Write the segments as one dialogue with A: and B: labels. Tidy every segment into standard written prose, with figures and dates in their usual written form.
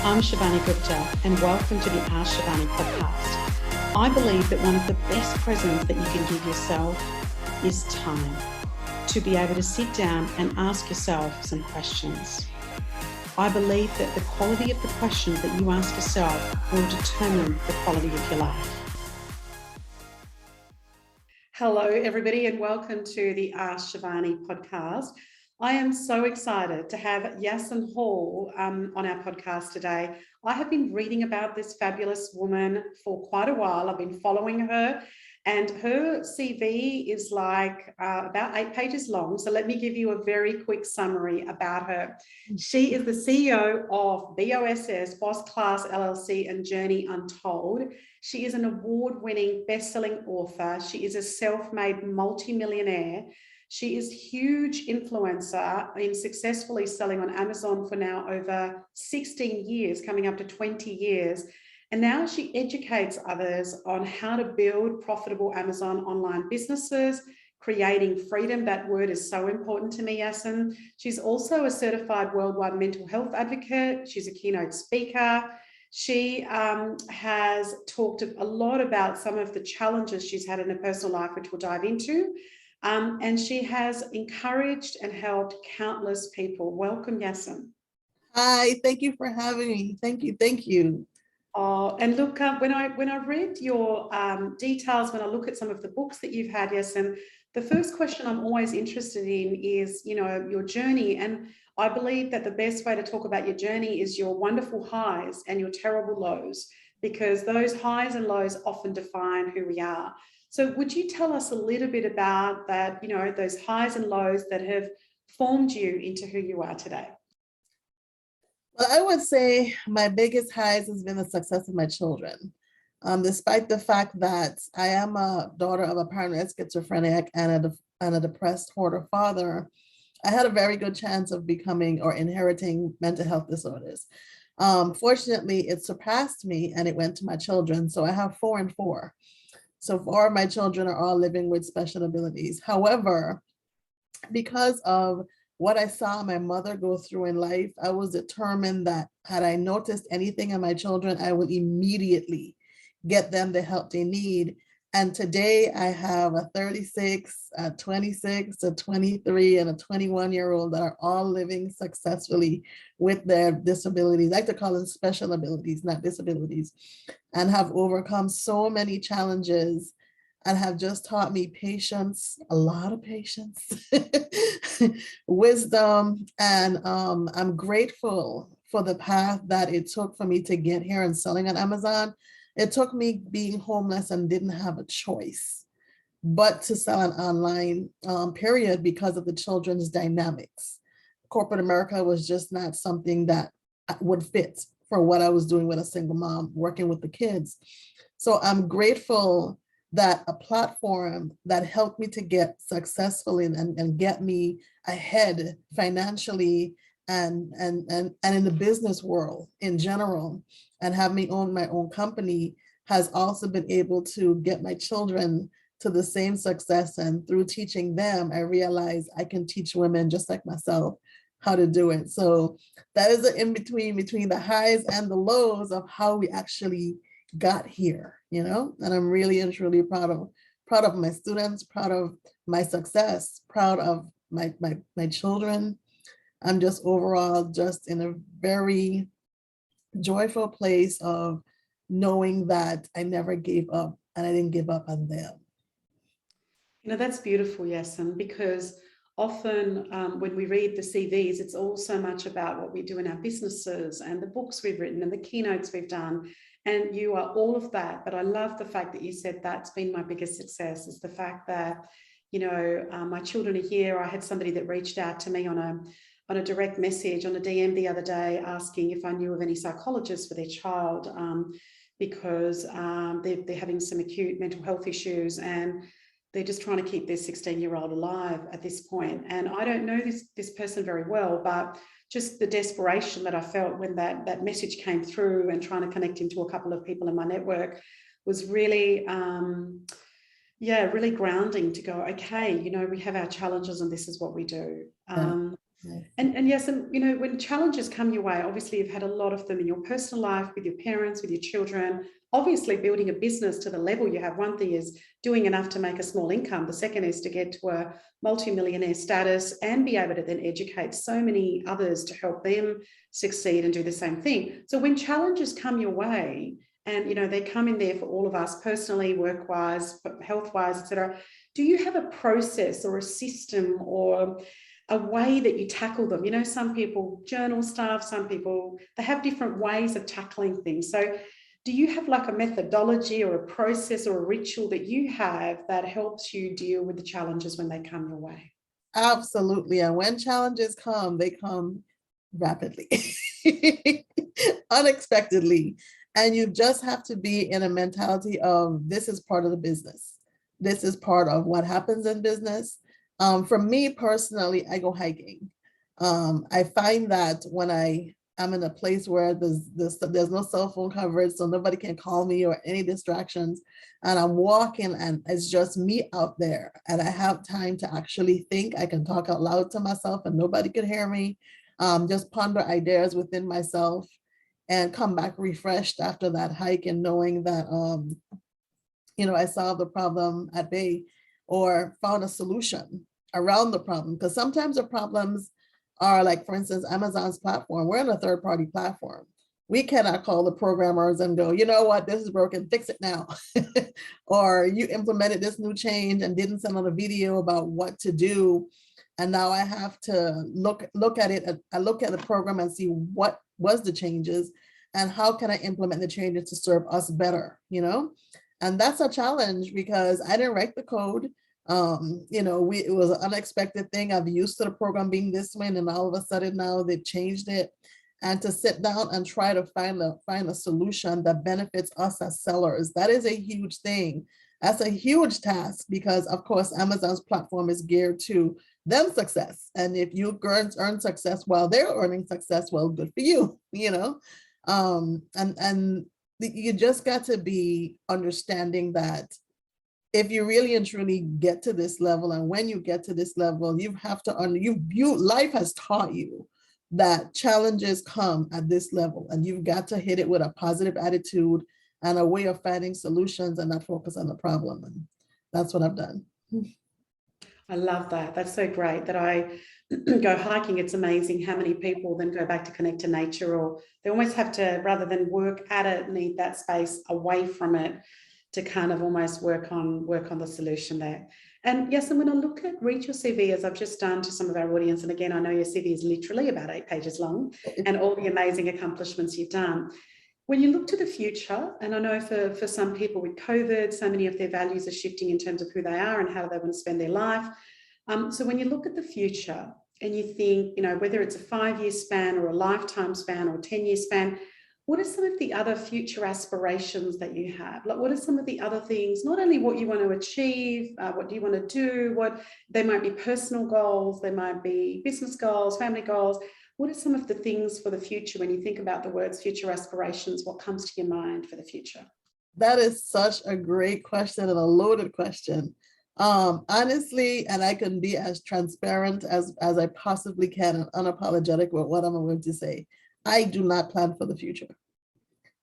A: I'm Shivani Gupta, and welcome to the Ask Shivani podcast. I believe that one of the best presents that you can give yourself is time to be able to sit down and ask yourself some questions. I believe that the quality of the questions that you ask yourself will determine the quality of your life. Hello, everybody, and welcome to the Ask Shivani podcast. I am so excited to have Yassin on our podcast today. I have been reading about this fabulous woman for quite a while. I've been following her, and her CV is like about 8 pages long. So let me give you a very quick summary about her. She is the CEO of BOSS, Boss Class LLC, and Journey Untold. She is an award-winning best-selling author. She is a self-made multimillionaire. She is a huge influencer in successfully selling on Amazon for now over 16 years, coming up to 20 years. And now she educates others on how to build profitable Amazon online businesses, creating freedom. That word is so important to me, Yassin. She's also a certified worldwide mental health advocate. She's a keynote speaker. She has talked a lot about some of the challenges she's had in her personal life, which we'll dive into. And she has encouraged and helped countless people. Welcome, Yassin.
B: Hi, thank you for having me. Thank you.
A: Oh, and look, when I read your details, when I look at some of the books that you've had, Yassin, the first question I'm always interested in is, your journey. And I believe that the best way to talk about your journey is your wonderful highs and your terrible lows, because those highs and lows often define who we are. So would you tell us a little bit about that, those highs and lows that have formed you into who you are today?
B: Well, I would say my biggest highs has been the success of my children. Despite the fact that I am a daughter of a paranoid schizophrenic and a depressed hoarder father, I had a very good chance of becoming or inheriting mental health disorders. Fortunately, it surpassed me and it went to my children. So I have 4 and 4. So 4 of my children are all living with special abilities. However, because of what I saw my mother go through in life, I was determined that had I noticed anything in my children, I would immediately get them the help they need. And today I have a 36, a 26, a 23, and a 21-year-old that are all living successfully with their disabilities. I like to call them special abilities, not disabilities, and have overcome so many challenges and have just taught me patience, a lot of patience, wisdom, and I'm grateful for the path that it took for me to get here and selling on Amazon. It took me being homeless and didn't have a choice but to sell an online period because of the children's dynamics. Corporate America was just not something that would fit for what I was doing with a single mom working with the kids. So I'm grateful that a platform that helped me to get successful and get me ahead financially and in the business world in general, and have me own my own company, has also been able to get my children to the same success. And through teaching them, I realized I can teach women just like myself how to do it. So that is the in-between the highs and the lows of how we actually got here, and I'm really and truly proud of my students, proud of my success, proud of my children. I'm just overall just in a very joyful place of knowing that I never gave up and I didn't give up on them.
A: That's beautiful, Yassin, because often when we read the CVs, it's all so much about what we do in our businesses and the books we've written and the keynotes we've done. And you are all of that. But I love the fact that you said that's been my biggest success, is the fact that, my children are here. I had somebody that reached out to me on a direct message, on a DM the other day, asking if I knew of any psychologists for their child, because they're having some acute mental health issues and they're just trying to keep their 16-year-old alive at this point. And I don't know this person very well, but just the desperation that I felt when that message came through and trying to connect him to a couple of people in my network was really, really grounding to go, okay, we have our challenges and this is what we do.
B: Yes.
A: And yes, and you know, when challenges come your way, obviously you've had a lot of them in your personal life, with your parents, with your children. Obviously, building a business to the level you have, one thing is doing enough to make a small income. The second is to get to a multimillionaire status and be able to then educate so many others to help them succeed and do the same thing. So when challenges come your way, and you know they come in there for all of us personally, work-wise, health-wise, etc. Do you have a process or a system or a way that you tackle them? You know, some people journal stuff, some people, they have different ways of tackling things. So do you have like a methodology or a process or a ritual that you have that helps you deal with the challenges when they come your way?
B: Absolutely. And when challenges come, they come rapidly, unexpectedly. And you just have to be in a mentality of this is part of the business. This is part of what happens in business. For me personally, I go hiking. I find that when I'm in a place where there's no cell phone coverage, so nobody can call me or any distractions, and I'm walking and it's just me out there and I have time to actually think. I can talk out loud to myself and nobody can hear me. Just ponder ideas within myself and come back refreshed after that hike and knowing that I solved the problem at bay or found a solution around the problem. Because sometimes the problems are like, for instance, Amazon's platform. We're on a third-party platform. We cannot call the programmers and go, you know what, this is broken, fix it now. Or you implemented this new change and didn't send out a video about what to do. And now I have to look at it. I look at the program and see what was the changes and how can I implement the changes to serve us better, And that's a challenge because I didn't write the code. It was an unexpected thing. I've used to the program being this way, and all of a sudden now they've changed it. And to sit down and try to find a solution that benefits us as sellers, that is a huge thing. That's a huge task because, of course, Amazon's platform is geared to them success. And if you earn success while they're earning success, well, good for you, and you just got to be understanding that if you really and truly get to this level, and when you get to this level, you have to life has taught you that challenges come at this level, and you've got to hit it with a positive attitude and a way of finding solutions and not focus on the problem. And that's what I've done.
A: I love that. That's so great that I go hiking. It's amazing how many people then go back to connect to nature, or they almost have to, rather than work at it, need that space away from it to kind of almost work on the solution there. And yes, and when I look at read your CV, as I've just done to some of our audience, and again, I know your CV is literally about 8 pages long, and all the amazing accomplishments you've done. When you look to the future, and I know for some people with COVID, so many of their values are shifting in terms of who they are and how they want to spend their life. So when you look at the future and you think, whether it's a 5-year span or a lifetime span or a 10-year span, what are some of the other future aspirations that you have? Like, what are some of the other things, not only what you want to achieve, what do you want to do, what they might be personal goals, they might be business goals, family goals. What are some of the things for the future when you think about the words future aspirations? What comes to your mind for the future?
B: That is such a great question and a loaded question. Honestly, and I can be as transparent as I possibly can and unapologetic with what I'm going to say. I do not plan for the future.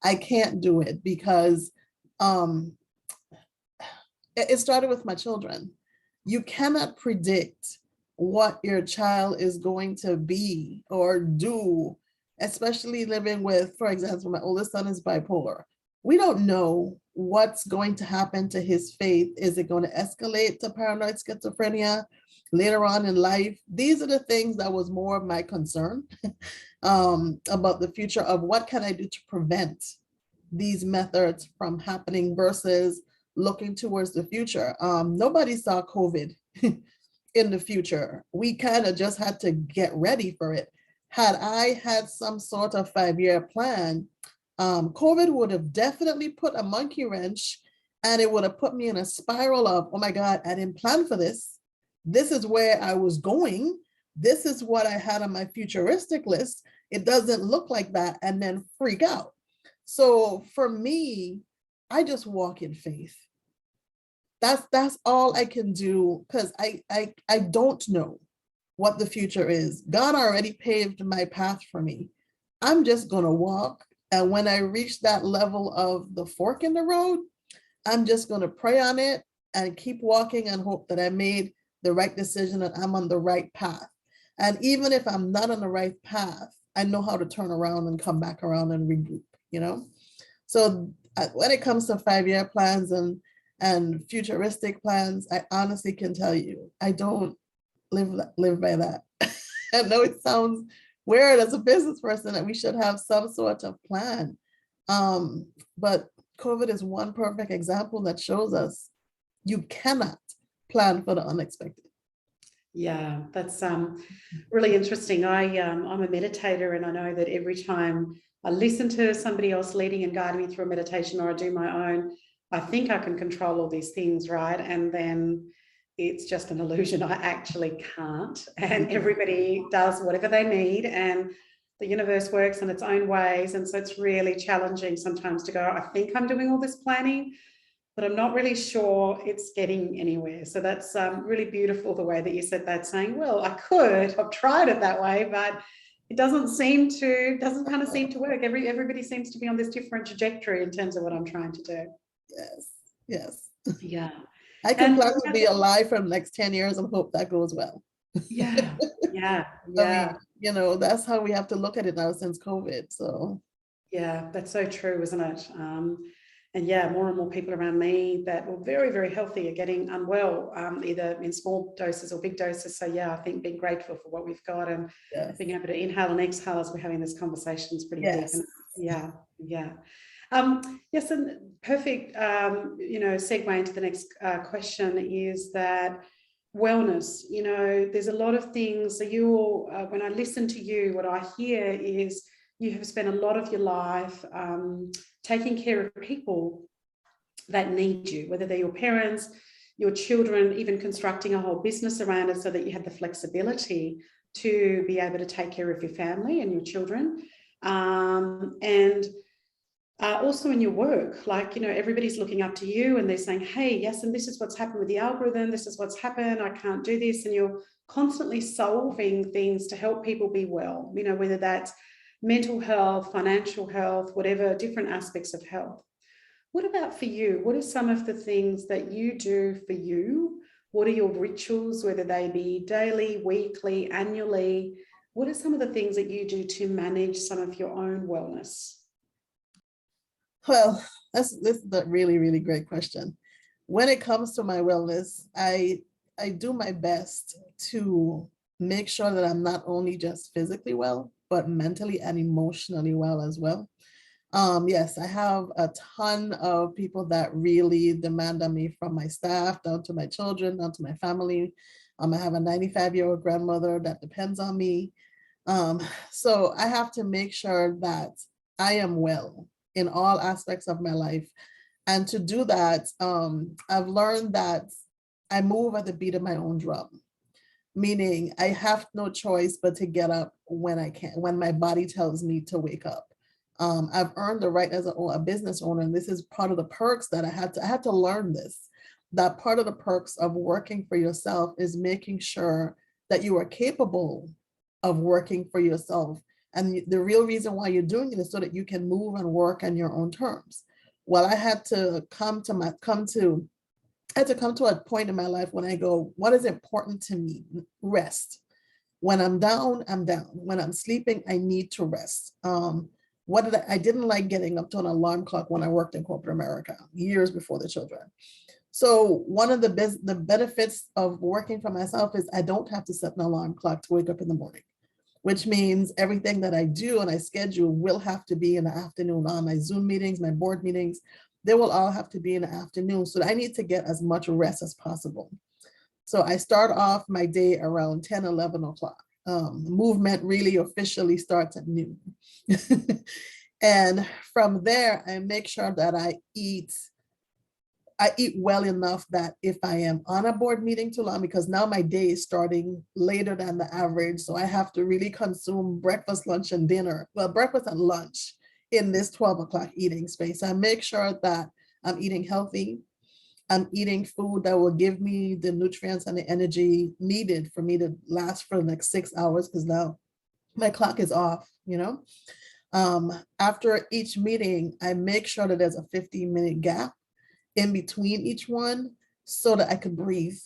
B: I can't do it because it started with my children. You cannot predict what your child is going to be or do, especially living with, for example, my oldest son is bipolar. We don't know what's going to happen to his faith. Is it going to escalate to paranoid schizophrenia later on in life? These are the things that was more of my concern about the future of what can I do to prevent these methods from happening versus looking towards the future. Nobody saw COVID in the future. We kind of just had to get ready for it. Had I had some sort of 5-year plan, COVID would have definitely put a monkey wrench, and it would have put me in a spiral of, oh my God, I didn't plan for this. This is where I was going. This is what I had on my futuristic list. It doesn't look like that, and then freak out. So for me, I just walk in faith. That's all I can do because I don't know. what the future is. God already paved my path for me. I'm just going to walk. And when I reach that level of the fork in the road, I'm just going to pray on it and keep walking and hope that I made the right decision and I'm on the right path. And even if I'm not on the right path, I know how to turn around and come back around and regroup, you know? So when it comes to 5-year plans and futuristic plans, I honestly can tell you, I don't live by that. I know it sounds weird as a business person that we should have some sort of plan. But COVID is one perfect example that shows us you cannot plan for the unexpected.
A: Yeah, that's really interesting. I'm a meditator, and I know that every time I listen to somebody else leading and guiding me through a meditation, or I do my own, I think I can control all these things, right? And then it's just an illusion. I actually can't. And everybody does whatever they need, and the universe works in its own ways. And so it's really challenging sometimes to go, I think I'm doing all this planning, but I'm not really sure it's getting anywhere. So that's really beautiful, the way that you said that, saying, well, I could, I've tried it that way, but it doesn't kind of seem to work. Everybody seems to be on this different trajectory in terms of what I'm trying to do.
B: Yes, yes.
A: Yeah.
B: I can
A: And
B: plan to be alive for the next 10 years and hope that goes well.
A: yeah,
B: I
A: yeah.
B: mean, that's how we have to look at it now since COVID. So
A: Yeah, that's so true, isn't it? And yeah, more and more people around me that were very, very healthy are getting unwell, either in small doses or big doses. So yeah, I think being grateful for what we've got and
B: yes,
A: being able to inhale and exhale as we're having this conversation is pretty deep.
B: yes.
A: And yeah, yeah. Yes, and perfect. Segue into the next question is that wellness. There's a lot of things. So when I listen to you, what I hear is you have spent a lot of your life taking care of people that need you, whether they're your parents, your children, even constructing a whole business around it so that you had the flexibility to be able to take care of your family and your children. And also in your work, everybody's looking up to you and they're saying, hey, yes, and this is what's happened with the algorithm, this is what's happened, I can't do this. And you're constantly solving things to help people be well, whether that's mental health, financial health, whatever, different aspects of health. What about for you? What are some of the things that you do for you? What are your rituals, whether they be daily, weekly, annually? What are some of the things that you do to manage some of your own wellness?
B: Well, this is a really, really great question. When it comes to my wellness, I do my best to make sure that I'm not only just physically well, but mentally and emotionally well as well. Yes, I have a ton of people that really demand on me, from my staff down to my children, down to my family. I have a 95-year-old grandmother that depends on me. So I have to make sure that I am well in all aspects of my life. And to do that, I've learned that I move at the beat of my own drum, meaning I have no choice but to get up when I can, when my body tells me to wake up. I've earned the right as a business owner, and this is part of the perks that I had to learn this, that part of the perks of working for yourself is making sure that you are capable of working for yourself. And the real reason why you're doing it is so that you can move and work on your own terms. Well, I had to come to a point in my life when I go, what is important to me? Rest. When I'm down, I'm down. When I'm sleeping, I need to rest. I didn't like getting up to an alarm clock when I worked in corporate America years before the children. So one of the benefits of working for myself is I don't have to set an alarm clock to wake up in the morning, which means everything that I do and I schedule will have to be in the afternoon. On my Zoom meetings, my board meetings, they will all have to be in the afternoon. So I need to get as much rest as possible. So I start off my day around 10, 11 o'clock. Movement really officially starts at noon. And from there, I make sure that I eat well enough that if I am on a board meeting too long, because now my day is starting later than the average, so I have to really consume breakfast, lunch, and dinner. Well, breakfast and lunch in this 12 o'clock eating space. I make sure that I'm eating healthy. I'm eating food that will give me the nutrients and the energy needed for me to last for the next 6 hours, because now my clock is off, you know. After each meeting, I make sure that there's a 15-minute gap in between each one so that I could breathe.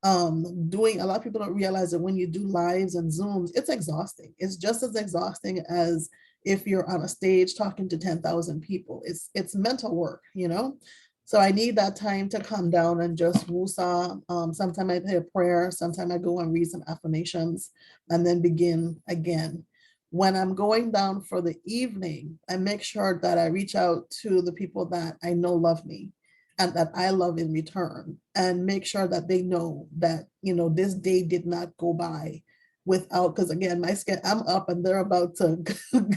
B: Doing, a lot of people don't realize that when you do lives and Zooms, it's exhausting. It's just as exhausting as if you're on a stage talking to 10,000 people. It's mental work, you know? So I need that time to calm down and just woosah. Sometimes I say a prayer, sometimes I go and read some affirmations and then begin again. When I'm going down for the evening, I make sure that I reach out to the people that I know love me and that I love in return, and make sure that they know that, you know, this day did not go by without, because again, I'm up and they're about to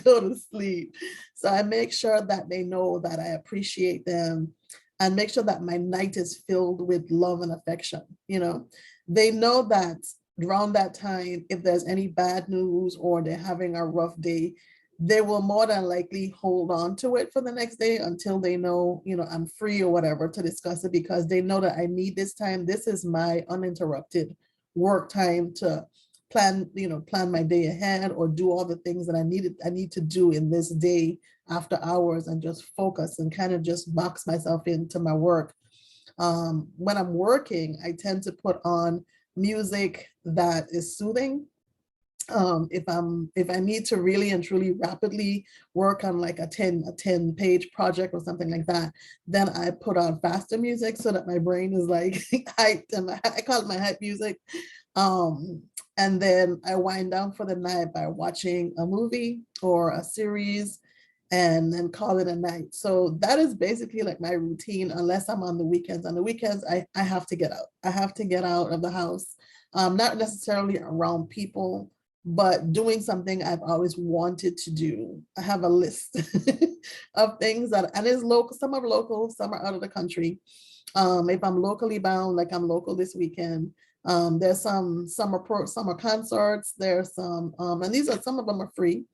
B: go to sleep. So I make sure that they know that I appreciate them, and make sure that my night is filled with love and affection. You know, they know that around that time, if there's any bad news or they're having a rough day, they will more than likely hold on to it for the next day until they know, you know, I'm free or whatever to discuss it, because they know that I need this time. This is my uninterrupted work time to plan, you know, plan my day ahead or do all the things that I need to do in this day after hours, and just focus and kind of just box myself into my work. When I'm working, I tend to put on music that is soothing. If I need to really and truly rapidly work on like a 10 page project or something like that, then I put on faster music so that my brain is like hyped, and I call it my hype music. And then I wind down for the night by watching a movie or a series, and then call it a night. So that is basically like my routine, unless I'm on the weekends. On the weekends, I have to get out. I have to get out of the house, not necessarily around people, but doing something I've always wanted to do. I have a list of things that, and it's local, some are local, some are out of the country. If I'm locally bound, like I'm local this weekend, there's some summer concerts, there's some, and these are, some of them are free.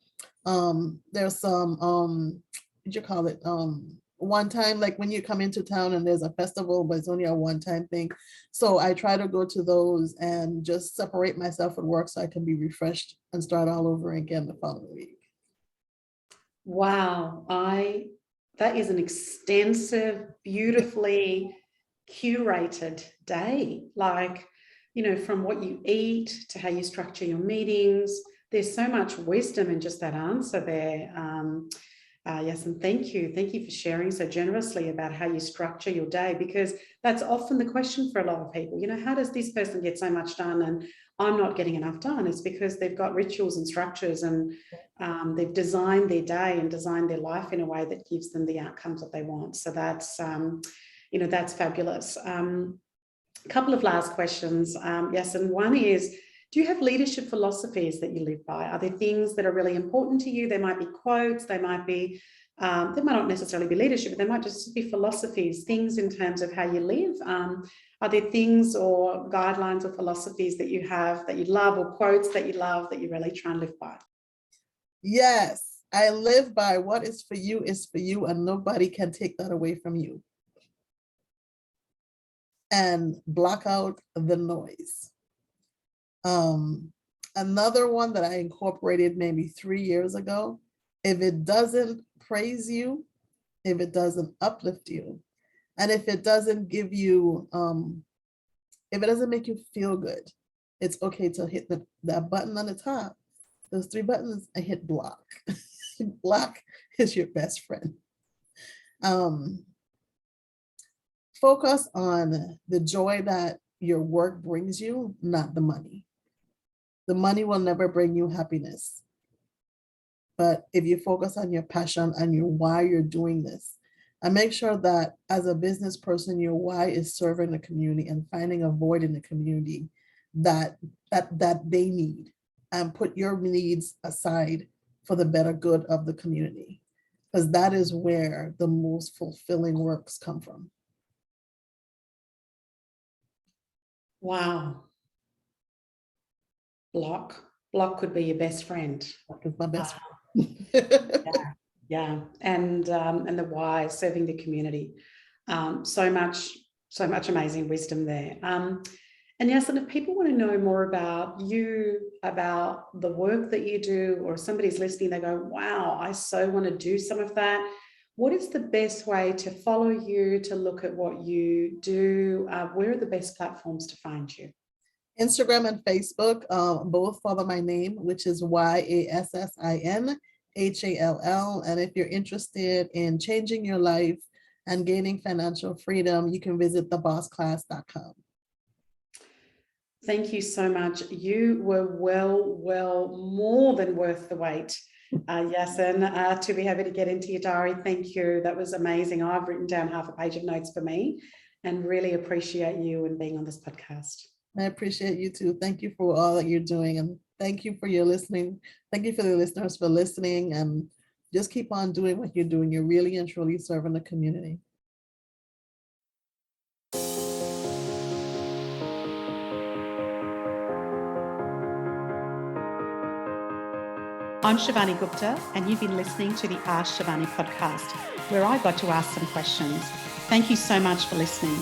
B: There's some, what you call it? One time, like when you come into town and there's a festival, but it's only a one-time thing. So I try to go to those and just separate myself at work so I can be refreshed and start all over again the following week.
A: Wow, that is an extensive, beautifully curated day. Like, you know, from what you eat to how you structure your meetings, there's so much wisdom in just that answer there. Yes, and thank you. Thank you for sharing so generously about how you structure your day, because that's often the question for a lot of people. You know, how does this person get so much done and I'm not getting enough done? It's because they've got rituals and structures, and they've designed their day and designed their life in a way that gives them the outcomes that they want. So that's, you know, that's fabulous. A couple of last questions, Yassin. One is, do you have leadership philosophies that you live by? Are there things that are really important to you? There might be quotes, they might not necessarily be leadership, but they might just be philosophies, things in terms of how you live. Are there things or guidelines or philosophies that you have that you love, or quotes that you love that you really try and live by?
B: Yes, I live by what is for you, and nobody can take that away from you. And block out the noise. Another one that I incorporated maybe 3 years ago: if it doesn't praise you, if it doesn't uplift you, and if it doesn't give you, if it doesn't make you feel good, it's okay to hit that button on the top, those 3 buttons, and hit block. Block is your best friend. Focus on the joy that your work brings you, not the money. The money will never bring you happiness. But if you focus on your passion and your why you're doing this, and make sure that as a business person, your why is serving the community and finding a void in the community that they need, and put your needs aside for the better good of the community, because that is where the most fulfilling works come from.
A: Wow. Block could be your best friend.
B: That is my best
A: friend. Yeah, yeah. And the why, serving the community. So so much amazing wisdom there. And Yassin, if people want to know more about you, about the work that you do, or if somebody's listening, they go, wow, I so want to do some of that. What is the best way to follow you, to look at what you do? Where are the best platforms to find you?
B: Instagram and Facebook, both follow my name, which is YASSINHALL. And if you're interested in changing your life and gaining financial freedom, you can visit thebossclass.com.
A: Thank you so much. You were well more than worth the wait, Yassin, to be able to get into your diary. Thank you. That was amazing. I've written down half a page of notes for me and really appreciate you and being on this podcast.
B: I appreciate you too. Thank you for all that you're doing, and thank you for your listening. Thank you for the listeners for listening, and just keep on doing what you're doing. You're really and truly serving the community.
A: I'm Shivani Gupta, and you've been listening to the Ask Shivani podcast, where I got to ask some questions. Thank you so much for listening.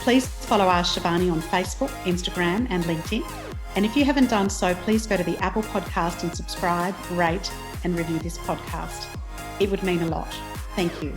A: Please follow Ask Shivani on Facebook, Instagram, and LinkedIn. And if you haven't done so, please go to the Apple Podcast and subscribe, rate, and review this podcast. It would mean a lot. Thank you.